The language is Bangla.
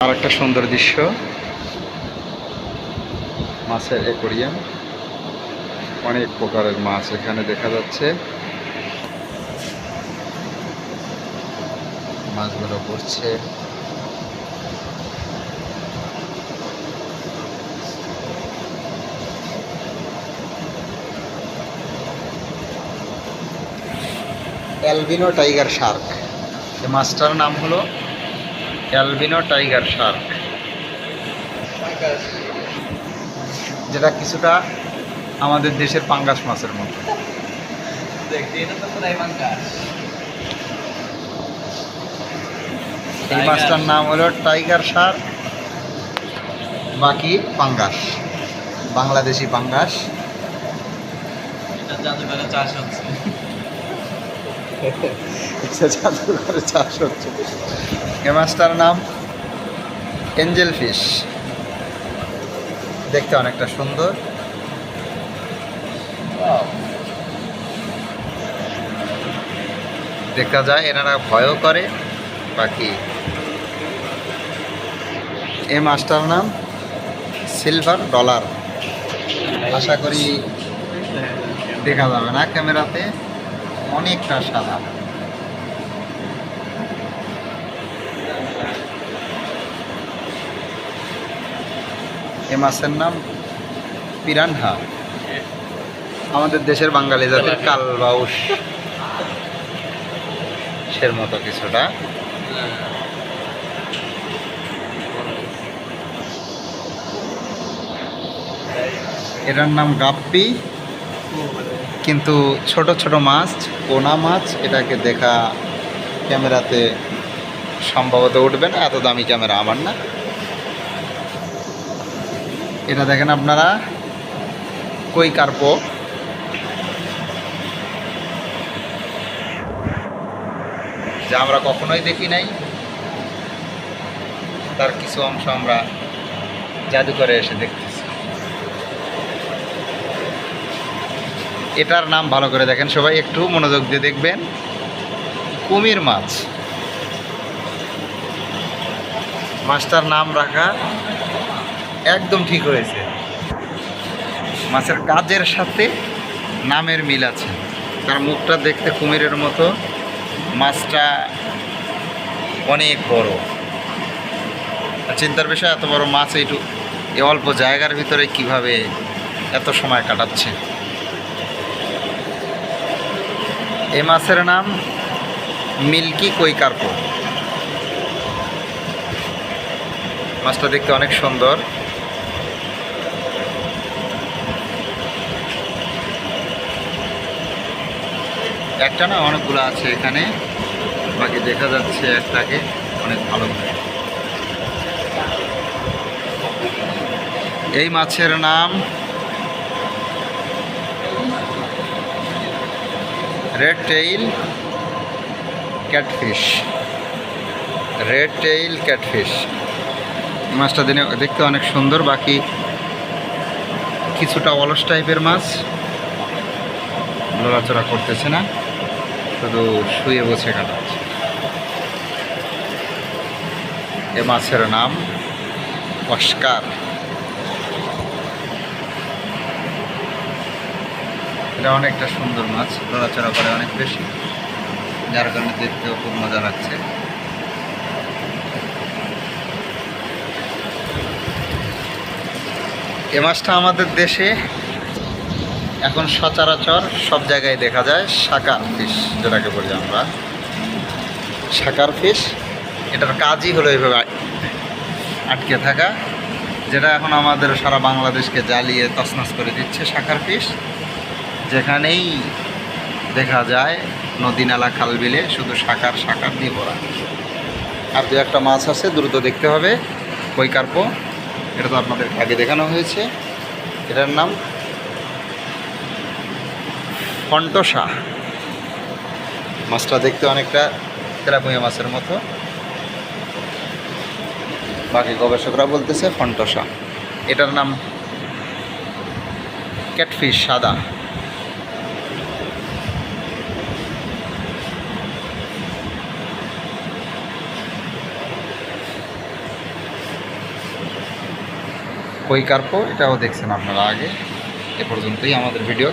আর একটা সুন্দর দৃশ্য, মাছের অ্যাকোয়ারিয়াম, অনেক প্রকারের মাছ এখানে দেখা যাচ্ছে। মাছগুলো পড়ছে। অ্যালবিনো টাইগার শার্ক, এই মাছটার নাম হলো অ্যালবিনো টাইগার শার্ক, যেটা কিছুটা আমাদের দেশের পাঙ্গাস মাছের মতো। এই মাছটার নাম হলো টাইগার শার্ক, বাকি পাঙ্গাস, বাংলাদেশি পাঙ্গাস। জাদুঘরে চাষ হচ্ছে। জাদুঘরে চাষ হচ্ছে। এই মাছটার নাম এঞ্জেল ফিশ, দেখতে অনেকটা সুন্দর। দেখা যায় এনারা ভয়ও করে। বাকি এই মাছটার নাম সিলভার ডলার। আশা করি দেখা যাবে না ক্যামেরাতে, অনেকটা সাদা। এ মাছের নাম পিরানহা, আমাদের দেশের বাঙালি জাতের কালবাউস সের মতো কিছুটা। এটার নাম গাপ্পি, কিন্তু ছোট ছোট মাছ, পোনা মাছ। এটাকে দেখা ক্যামেরাতে সম্ভবত উঠবে না, এত দামি ক্যামেরা আমার না। এটা দেখেন আপনারা কই কার্পো, যা আমরা কখনোই দেখি নাই, তার কিছু অংশ আমরা জাদুঘরে এসে দেখতেছি। এটার নাম ভালো করে দেখেন সবাই, একটু মনোযোগ দিয়ে দেখবেন। কুমির মাছ। মাছটার নাম রাখা একদম ঠিক হয়েছে, মাছের কাজের সাথে নামের মিল আছে। তার মুখটা দেখতে কুমিরের মতো, মাছটা অনেক বড়। চিন্তার বিষয়, এত বড় মাছ এই অল্প জায়গার ভিতরে কিভাবে এত সময় কাটাচ্ছে। এই মাছের নাম মিল্কি কই কার্পো। মাছটা দেখতে অনেক সুন্দর। একটা না, অনেকগুলো আছে এখানে, বাকি দেখা যাচ্ছে একটাকে অনেক ভালো করে। এই মাছের নাম red tail catfish, red tail catfish. মাছটা দেখতে অনেক সুন্দর, বাকি কিছুটা অলস টাইপের মাছ, নড়াচড়া করতেছে না, শুধু শুয়ে বসে কাটাচ্ছে। এ মাছের নাম অস্কার। এটা অনেকটা সুন্দর মাছ, নড়াচড়া করে অনেক বেশি, যার কারণে দেখতেও খুব মজা লাগছে। এ মাছটা আমাদের দেশে এখন সচরাচর সব জায়গায় দেখা যায়, শাকার ফিশ যেটাকে বলি আমরা, শাকার ফিশ। এটার কাজই হলো এইভাবে আটকে থাকা, যেটা এখন আমাদের সারা বাংলাদেশকে জ্বালিয়ে তছনছ করে দিচ্ছে। শাকার ফিশ যেখানেই দেখা যায়, নদী নালা খাল বিলে শুধু শাকার শাকার দিয়ে ভরা। আর দু একটা মাছ আছে, দ্রুত দেখতে হবে, কই কার্পো। এটা তো আপনাদের আগে দেখানো হয়েছে। এটার নাম ফন্টোসা। মাছটা দেখতে অনেকটা তেলাপিয়া মাছের মতো, বাকি গবেষকরা বলতেছে ফন্টোসা। এটার নাম ক্যাটফিশ সাদা। কই কার্পো, এটাও দেখছেন আপনারা আগে। এ পর্যন্তই আমাদের ভিডিও।